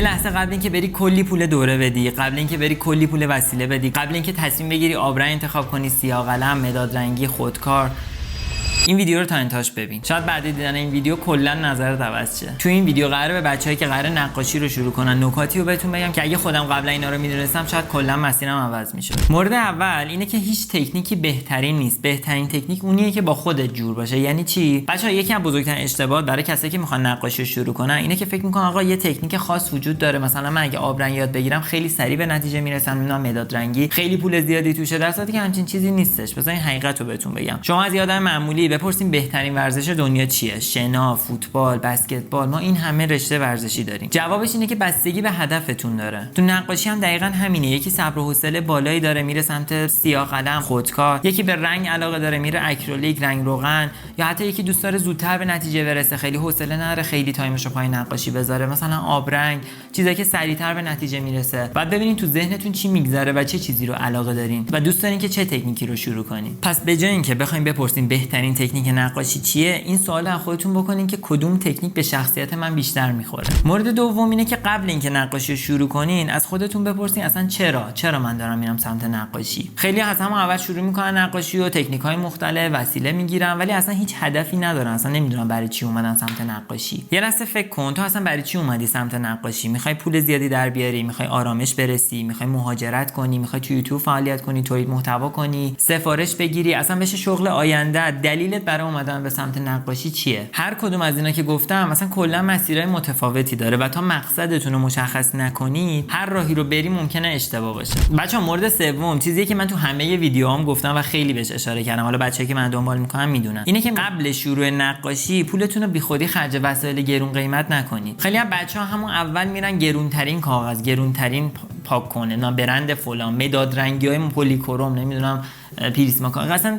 لحظه قبل اینکه بری کلی پول دوره بدی، قبل اینکه بری کلی پول وسیله بدی، قبل اینکه تصمیم بگیری آبرنگ انتخاب کنی، سیاه قلم، مداد رنگی، خودکار، این ویدیو رو تا انتهاش ببین. شاید بعد دیدن این ویدیو کلا نظرت عوض شه. تو این ویدیو قراره به بچه‌ای که قراره نقاشی رو شروع کنن نکاتی رو بهتون بگم که اگه خودم قبلا اینا رو میدونستم شاید کلا مسیرم عوض میشد. مورد اول اینه که هیچ تکنیکی بهترین نیست. بهترین تکنیک اونیه که با خودت جور باشه. یعنی چی؟ بچه‌ها یکی از بزرگترین اشتباهات برای کسایی که میخوان نقاشی رو شروع کنن اینه که فکر میکنن آقا یه تکنیک خاص وجود داره، مثلا من اگه آبرنگ یاد بگیرم خیلی سریع به نتیجه میرسم، میدونم مداد رنگی خیلی پول زیادی توشه، در صورتی که همچین چیزی نیستش. بذارین حقیقت رو بهتون بگم. شما از یه آدم معمولی بپرسین بهترین ورزش دنیا چیه؟ شنا، فوتبال، بسکتبال، ما این همه رشته ورزشی داریم. جوابش اینه که بستگی به هدفتون داره. تو نقاشی هم دقیقاً همینه. یکی صبر و حوصله بالایی داره میره سمت سیاه قلم، خودکار، یکی به رنگ علاقه داره میره اکریلیک، رنگ روغن، یا حتی یکی دوست داره زودتر به نتیجه برسه، خیلی حوصله نداره خیلی تایمشو پای نقاشی بذاره، مثلا آبرنگ، چیزایی که سریعتر به نتیجه میرسه. بعد ببینین تو ذهنتون چی میگذره و چه چیزی رو علاقه دارین و دوست دارین که چه تکنیکی رو شروع کنین. پس به جای اینکه بخواید بپرسین بهترین تکنیک نقاشی چیه، این سوال از خودتون بکنین که کدوم تکنیک به شخصیت من بیشتر میخوره. مورد دوم اینه که قبل اینکه نقاشی رو شروع کنین از خودتون بپرسین اصلا چرا من دارم میرم سمت نقاشی. خیلی از همون اول شروع میکنن نقاشی و تکنیک‌های مختلف وسیله میگیرن ولی اصلا هیچ هدفی ندارن، اصلا نمیدونن برای چی اومدن سمت نقاشی. یه لحظه فکر کن تو اصلا برای چی اومدی سمت نقاشی؟ میخوای پول زیادی در بیاری، میخوای آرامش برسی، میخوای مهاجرت کنی، میخوای تو یوتیوب فعالیت کنی، تولید محتوا کنی، سفارش بگیری، اصلا بشه شغل آینده؟ دلیلت برای اومدن به سمت نقاشی چیه؟ هر کدوم از اینا که گفتم مثلا کلا مسیرهای متفاوتی داره و تا مقصدتون رو مشخص نکنید هر راهی رو بری ممکنه اشتباه باشه. بچه‌ها مورد سوم چیزی که من تو همه ویدیوهام گفتم و خیلی بهش اشاره کردم، حالا بچه‌ای که من دنبال میکنن میدونن، اینه که قبل شروع نقاشی پولتون رو بیخودی خرج وسایل گرون قیمت نکنید. خیلی از بچه‌ها همون اول میرن گرونترین کاغذ، گرونترین پاک کنه، نه برند فلان، مداد رنگی‌های پلیکروم، نمیدونم پریسما، اصلا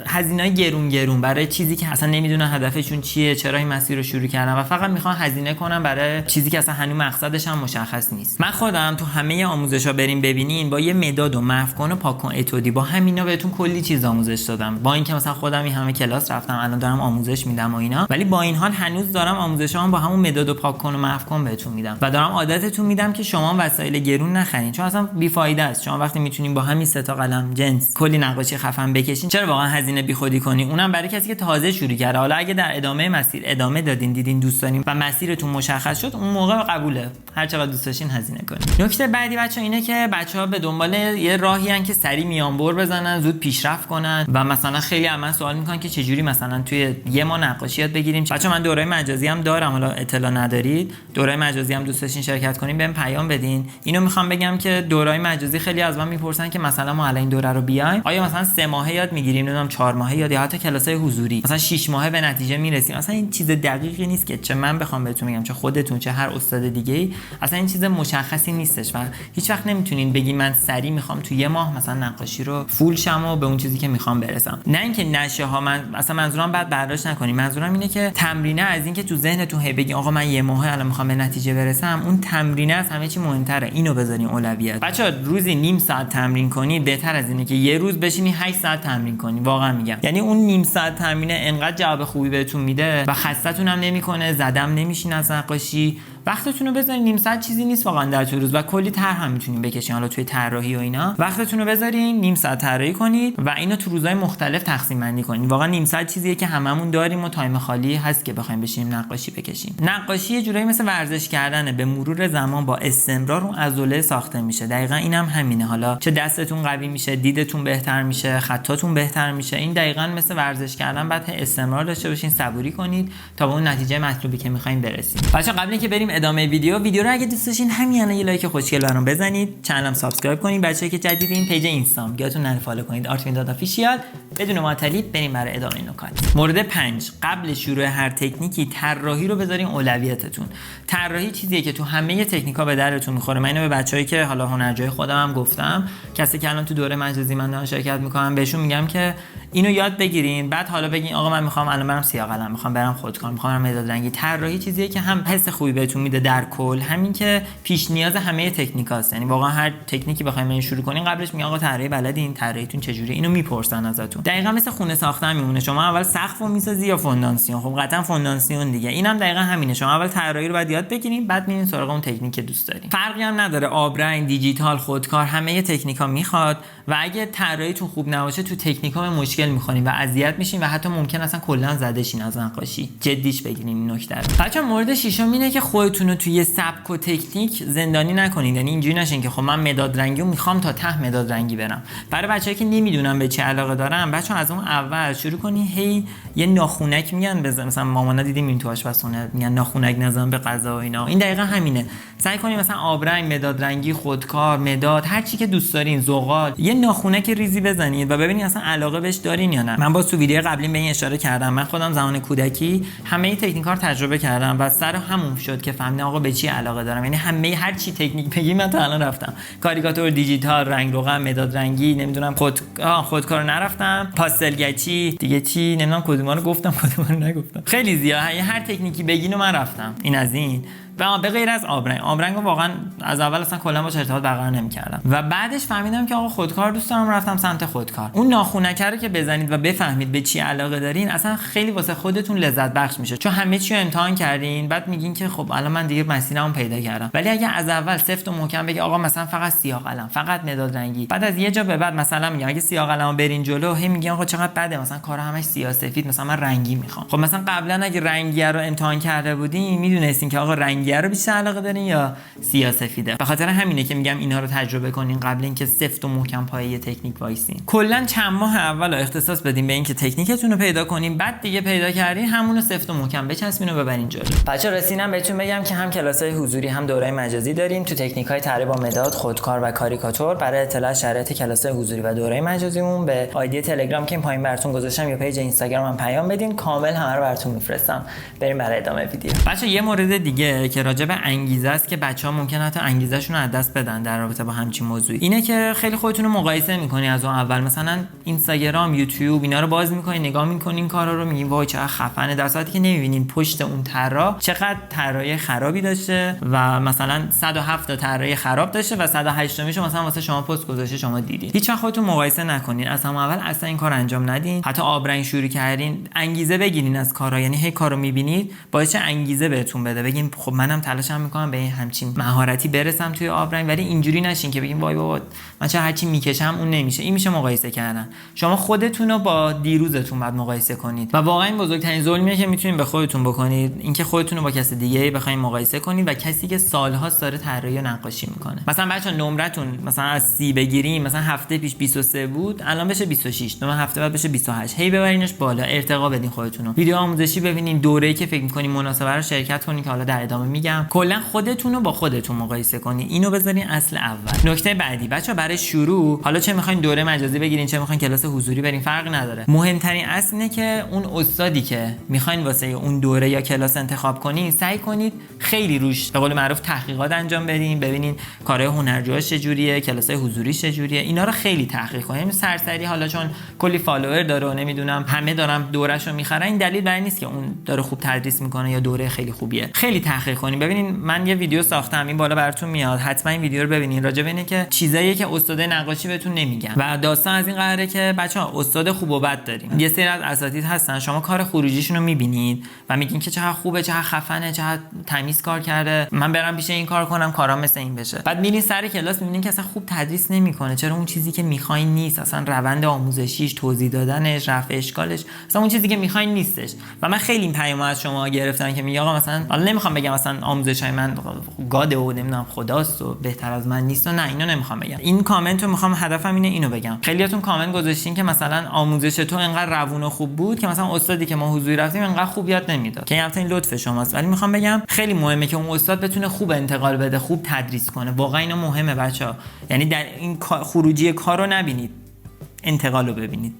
هزینه‌های گرون برای چیزی که اصلا نمیدونن هدفشون چیه، چرا این مسیر رو شروع کردن و فقط میخوان هزینه کنن برای چیزی که اصلا هنوز مقصدش هم مشخص نیست. من خودم تو همه آموزشا بریم ببینین با یه مداد و محو کن و پاک کن اتودی با همینا بهتون کلی چیز آموزش دادم، با اینکه مثلا خودم این همه کلاس رفتم الان دارم آموزش میدم و اینا، ولی با این حال هنوز دارم آموزشام با همون مداد و پاک کن و محو کن بهتون میدم و دارم عادتتون میدم که شما وسایل گرون نخرین چون اصلا بیفایده است. شما وقتی میتونین با همین سه تا قلم جنس کلی نقاشی خفن بکشین چرا واقعا هزینه بیخودی کنین؟ اونم برای کسی که تازه شروع کرده. حالا اگه در ادامه مسیر ادامه دادین، دیدین دوست دارین و مسیرتون مشخص شد، اون موقع قبوله هر چقدر دوست داشتین هزینه کنین. نکته بعدی بچه‌ها اینه که بچه‌ها به دنبال یه راهی ان که سریع میانبر بزنن، زود پیشرفت کنن و مثلا خیلی از من سوال میکنن که چه جوری مثلا توی یه ماه نقاشی یاد بگیریم. بچه‌ها من دوره‌های مجازی هم دارم، حالا اطلاع ندارید دوره‌های مجازی هم دوست داشتین شرکت کنین بهم پیام بدین. اینو میخوام بگم که دوره‌های مجازی خیلی از من میپرسن که مثلا ما الان این دوره رو بیایم آیا مثلا 3 ماهه یاد میگیریم، نمیدونم 4 ماهه یاد، یا حتی کلاسای حضوری مثلا 6 ماهه به نتیجه میرسیم. اصلا این چیز دقیقی نیست که چه من بخوام بهتون بگم چه خودتون چه هر استاد دیگه‌ای، اصلا این چیز مشخصی نیستش و هیچ وقت نمیتونین بگین من سریع میخوام تو یه ماه مثلا نقاشی رو فول شم و به اون چیزی که میخوام برسم. نه اینکه نشه ها، من اصلا منظورم بعد برداشت نکنین، منظورم اینه که تمرینه از اینکه تو ذهنتون هی بگین آقا من یه ماه الان میخوام به نتیجه برسم، اون تمرینه از همه چی مهمتره. اینو بذارین اولویت. بچه‌ها روزی نیم ساعت تمرین کنید بهتر از اینه که یه روز بشینی 8 ساعت تمرین کنی. واقعا میگم، یعنی اون نیم ساعت تمرینه انقدر جواب خوبی بهتون میده و خستتون هم نمیکنه، زدم نمیشین از نقاشی. وقتتون رو بذارین، نیم ساعت چیزی نیست واقعا در طول روز و کلی طرح هم میتونین بکشین. حالا توی طراحی و اینا وقتتون رو بذارین نیم ساعت طراحی کنید و اینو تو روزهای مختلف تقسیم بندی کنین. واقعا نیم ساعت چیزیه که هممون داریم و تایم خالی هست که بخوایم بشینیم نقاشی بکشیم. نقاشی یه جورایی مثل ورزش کردنه، به مرور زمان با استمرار اون عضله ساخته میشه. دقیقاً اینم همینه. حالا چه دستتون قوی میشه، دیدتون بهتر میشه، خطاتون بهتر میشه. این دقیقاً مثل ورزش کردن، بعد استمرار داشته باشین، صبوری کنید تا به اون نتیجه مطلوبی که می‌خواید برسید. بچه‌ها قبل اینکه بریم ادامه ویدیو رو اگه دوست داشتین همین الان یه لایک خوشگل برام بزنید، چنلم سابسکرایب کنید. بچه‌ای که جدیدین پیج اینستام یادتون نره فالو کنید، artwin.official. بدون معطلی بریم برای ادامه نکات. مورد 5 قبل شروع هر تکنیکی طراحی رو بذارین اولویتتون. طراحی چیزیه که تو همه تکنیکا به درتون میخوره. من اینو به بچه‌ای که حالا هنرجوی خودم هم گفتم، کسی که الان تو دوره مجازی من دارن شرکت میکنن، بهشون میگم که اینو یاد بگیرین، بعد حالا بگین آقا من میخوام الان برم سیاه قلم، میخوام برم خودکار، میخوام برم مداد رنگی. طراحی چیزیه که هم حس خوبی بهتون میده در کل، همین که پیش نیاز همه تکنیکاست. یعنی واقعا هر تکنیکی بخواید شروع کنین قبلش میگن آقا طراحی بلدین، طراحیتون چجوریه، اینو میپرسن ازتون. دقیقاً مثل خونه ساختن میمونه، شما اول سقفو میسازی یا فونداسیون؟ خب قطعا فونداسیون دیگه. اینم دقیقاً همینه، شما اول طراحی رو باید یاد بگیرین، بعد میرین سراغ اون تکنیک که دوست دارین. فرقی هم نداره، آبرنگ، دیجیتال، خودکار، همه تکنیکا میخواد. و اگه طراحیتون خوب نباشه تو تکنیکا به مشکل میخورین و اذیت میشین و حتی ممکن اصلا کلا زده شین از نقاشی. جدیش بگیرین این نکته رو. بچا مورد ششم اینه که خودتون رو توی سبک و تکنیک زندانی نکنین. یعنی اینجوری نشین که خب من مداد رنگی رو میخوام تا ته مداد رنگی برم. برای بچه‌ای که نمیدونن به چه علاقه دارن، بچا از اون اول شروع کنین. هی یه ناخونک میگن بزن، مثلا مامانا دیدیم این تو آشپزخونه میگن ناخونک نزن به غذا و اینا. این دقیقاً همینه. سعی کنین مثلا آبرنگ، مداد رنگی، خودکار، مداد، هر چی که دوست دارین، زغال، یه ناخونک ریزی بزنید و ببینید اصلا علاقه بهش دارین یا نه. من با تو ویدیو قبلی به این اشاره کردم، من خودم زمان کودکی همه تکنیک‌ها رو تجربه کردم و سر همون شد که فهمیدم آقا به چی علاقه دارم. یعنی همه هر چی تکنیک بگی من تا الان رفتم. کاریکاتور، دیجیتال، رنگ روغن، مداد رنگی، نمیدونم خودکار نرفتم، پاستلگچی، دیگه چی نمیدونم کدوما رو گفتم کدوما رو نگفتم. خیلی زیاد هر تکنیکی بگین و من رفتم. این از این. به غیر از آبرنگ رو واقعا از اول اصلا کلا باش ارتباط برقرار نمی‌کردم و بعدش فهمیدم که آقا خودکار دوست دارم، رفتم سمت خودکار. اون ناخونک رو که بزنید و بفهمید به چی علاقه دارین، اصلا خیلی واسه خودتون لذت بخش میشه، چون همه چی رو امتحان کردین، بعد میگین که خب الان من دیگه مسیرمو پیدا کردم. ولی اگه از اول سفت و محکم بگی آقا مثلا فقط سیاه قلم، فقط مداد رنگی، بعد از یه جا به بعد مثلا میگم اگه سیاه قلمو برین جلو، هی میگن آقا چقدر بده، مثلا کارا همش سیاه سفید، مثلا من رنگی میخوام. خب مثلا قبلا اگه رنگی رو امتحان کرده بودین، میدونستین که آقا رنگی رو بیشتر علاقه دارین یا سیاه سفیده. به خاطر همینه که میگم اینا رو تجربه کنین قبل اینکه سفت و محکم پایه تکنیک وایسین. کلا چند ماه اول اختصاص بدین به اینکه تکنیکتون رو پیدا کنین، بعد دیگه پیدا کردین همون رو سفت و محکم بچسبین و ببرین جلو. بچا رسیدم بهتون بگم که هم کلاس‌های حضوری هم دوره‌های مجازی داریم تو تکنیک‌های طراحی با مداد، خودکار و کاریکاتور. برای اطلاع شرایط کلاس‌های حضوری و دوره‌های مجازیمون به آیدی تلگرام که این پایین براتون گذاشتم یا پیج اینستاگرامم پیام بدین، کامل همه رو براتون میفرستم. بریم برای ادامه ویدیو. بچا یه مورد دیگه که راجع به انگیزه است که بچه‌ها ممکن حتی انگیزه‌شون رو از دست بدن در رابطه با همچین موضوعی، اینه که خیلی خودتون رو مقایسه می‌کنی از اون اول. مثلا اینستاگرام، یوتیوب اینا رو باز می‌کنین، نگاه می‌کنین کارا رو، میگین وای چقدر خفنه، در صورتی که نمی‌بینین پشت اون طراح چقدر طراحی خرابی داشته و مثلا 107 تا طراحی خراب داشته و 108 میشو مثلا واسه شما پست گذاشته شما دیدین. هیچ وقت خودتون مقایسه نکنین، از هم اول اصلا این کار انجام ندین. حتی آبرنگ شروع کردین انگیزه بگیرین از کارا، یعنی هی کارو می‌بینید باعث انگیزه بهتون بده، بگین خب منم تلاشم می‌کنم به این همچین مهارتی برسم توی آبرنگ. ولی اینجوری نشین که بگین وای بابا من چه هرچی میکشم اون نمیشه. این میشه مقایسه کردن. شما خودتون رو با دیروزتون بعد مقایسه کنید و واقعا بزرگترین ظلمیه که میتونید به خودتون بکنید، اینکه خودتون رو با کسی دیگه بخواید مقایسه کنید و کسی که سال‌هاست داره طراحی و نقاشی میکنه. مثلا بچه‌ها نمرتون مثلا از 30 بگیریم، مثلا هفته پیش 23 بود، الان بشه 26، دو هفته بعد بشه 28، هی ببرینش بالا، ارتقا بدین خودتون رو. ویدیو آموزشی ببینین، دوره‌ای که فکر می‌کنین مناسبه رو شرکت کنین که حالا در ادامه میگم. کلا خودتون رو با خودتون مقایسه کنین، اینو بذارین اصل اول. نکته بعدی بچه‌ها برای شروع، حالا چه می‌خواین دوره مجازی بگیرین چه می‌خواین کلاس حضوری برین فرقی نداره، مهمترین اصل اینه که اون استادی که می‌خواین واسه اون دوره یا کلاس انتخاب کنین، سعی کنید خیلی روش به قول معروف تحقیقات انجام بدین، ببینین کارهای هنرجوها چجوریه، کلاس‌های حضوری چجوریه، اینا رو خیلی تحقیق کنین. سرسری حالا چون کلی فالوور داره و نمیدونم همه دارن دوره‌شو می‌خرن، این دلیل بر این نیست که اون داره خوب تدریس می‌کنه یا دوره خیلی خوبیه. خیلی تحقیق کنین. ببینین من یه ویدیو ساختم این بالا براتون میاد، حتما این ویدیو رو ببینین. راجع به اینه که چیزایی که استاد نقاشی بهتون نمیگن و داستان از این قراره که بچه‌ها استاد خوب و بد داریم. یه سری از اساتید هستن شما کار خروجیشون رو می‌بینید و میگین که چقدر خوبه، چقدر خفنه، چقدر تمیز کار کرده، من برم پیش این کار کنم کارام مثل این بشه. بعد میرین سر کلاس میبینین که اصلا خوب تدریس نمیکنه. چرا؟ اون چیزی که میخواین نیست، اصلا روند آموزشیش، توضیح دادنش، رفع اشکالش، اصلا اون چیزی که میخواین نیستش. و من خیلی این پیام از شما گرفتم که میگه آقا مثلا حالا نمیخوام بگم مثلا آموزشای من گاده و نمیدونم خداست و بهتر از من نیست و نه، اینو نمیخوام بگم. این کامنت رو میخوام، هدفم اینو بگم. خیلیاتون کامنت گذاشتین که مثلا آموزش تو انقدر روون و خوب بود که مثلا استادی که ما حضوری رفتیم انقدر خوب یاد نمیداد، که البته این لطف شماست، ولی میخوام بگم خیلی مهمه که اون استاد بتونه خوب انتقال بده، خوب تدریس کنه. واقعا اینا مهمه بچه‌ها. یعنی در این خروجی کارو نبینید انتقال رو ببینید.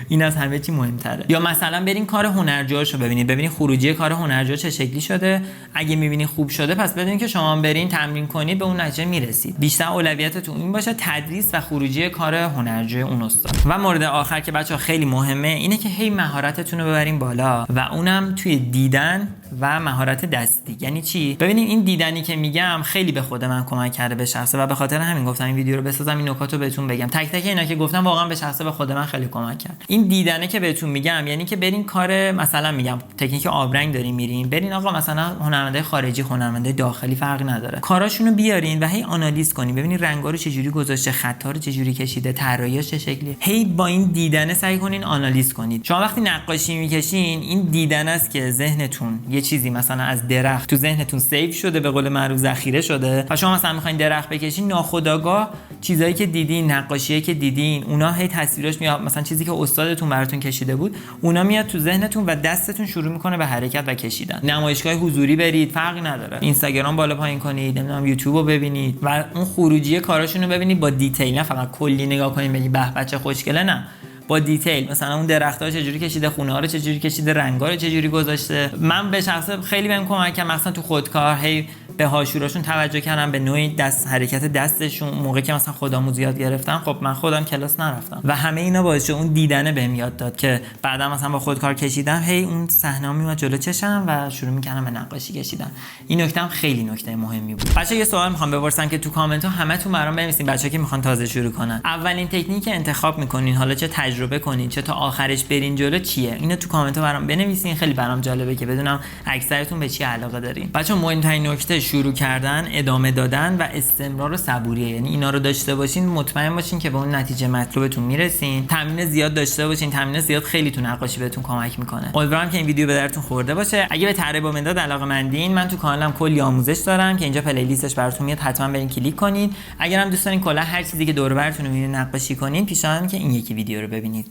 این از همه چی مهمتره. یا مثلا برین کار هنرجوهاشو ببینید خروجی کار هنرجو چه شکلی شده. اگه میبینید خوب شده پس بدونید که شما برین تمرین کنید به اون نتیجه میرسید. بیشتر اولویتتون این باشه تدریس و خروجی کار هنرجوی اون استاد. و مورد آخر که بچه‌ها خیلی مهمه اینه که هی مهارتتون رو ببرین بالا و اونم توی دیدن و مهارت دستی. یعنی چی؟ ببینید این دیدنی که میگم خیلی به خود من کمک کرده به شخصه و به خاطر همین گفتم این ویدیو رو بسازم، این نکات رو بهتون بگم. تک تک اینا که گفتم واقعا به شخصه به خود من خیلی کمک کرد. این دیدنه که بهتون میگم یعنی که برین کار مثلا میگم تکنیک آبرنگ دارین میرین، برین آقا مثلا هنرمنده خارجی هنرمنده داخلی فرقی نداره، کاراشونو بیارین و هی آنالیز کنین، ببینید رنگا رو چجوری گذاشته، خطا رو چجوری کشیده، طراحیش چه شکلیه. هی با این دیدنه سعی کنین آنالیز کنید. شما وقتی نقاشی میکشین این دیدن است که ذهنتون یه چیزی مثلا از درخت تو ذهنتون سیو شده، به قول معروف ذخیره شده و شما مثلا میخواین درخت بکشین، ناخودآگاه چیزایی که دیدین، نقاشیایی که دیدین، اونا هی تصویرش میاد، مثلا چیزی که استادتون براتون کشیده بود اونا میاد تو ذهنتون و دستتون شروع میکنه به حرکت و کشیدن. نمایشگاه حضوری برید فرقی نداره، اینستاگرام بالا پایین کنید، نمیدونم یوتیوب رو ببینید و اون خروجی کاراشون رو ببینید با دیتیل، نه فقط کلی نگاه کنید بگید به بچه خوشگله، نه با دیتیل، مثلا اون درخت‌ها چجوری کشیده، خونه‌ها رو چجوری کشیده، رنگ‌ها رو چجوری گذاشته. من به شخصه خیلی بهم کمک کرد، مثلا تو خودکار هی به هاشوراشون توجه کردم، به نوع دست حرکت دستشون. موقعی که مثلا خودآموزی یاد گرفتم خب من خودم کلاس نرفتم و همه اینا باعث شد اون دیدنه بهم یاد داد که بعدا مثلا با خودکار کشیدم هی اون صحنه میومد جلو چشم و شروع می‌کردم به نقاشی کشیدن. این نکته خیلی نکته مهمی بود. بچه‌ها یه سوال می‌خوام بپرسم که تو کامنت‌ها همتون برام بنویسین، بچه‌ها که می‌خوان تازه شروع کنن اولین تکنیک انتخاب می‌کنین، حالا چه تجربه کنین چه تا آخرش برین جلو، چیه؟ اینو تو کامنت‌ها برام بنویسین، خیلی برام جالبه که بدونم اکثرتون به چی علاقه دارین. بچه‌ها مهمترین نکته شروع کردن، ادامه دادن و استمرار و صبوریه. یعنی اینا رو داشته باشین مطمئن باشین که به اون نتیجه مطلوبتون میرسین. تمرین زیاد داشته باشین، تمرین زیاد خیلی تو نقاشی بهتون کمک میکنه. امیدوارم که این ویدیو به درتون خورده باشه. اگه به طراحی با مداد علاقه‌مندین من تو کانالم کلی آموزش دارم که اینجا پلی لیستش براتون میاد، حتما برین کلیک کنید. اگرم دوست دارین کلا هر چیزی که دور و برتون رو میبینید نقاشی کنین، پیشنهادم که این یکی ویدیو رو ببینید.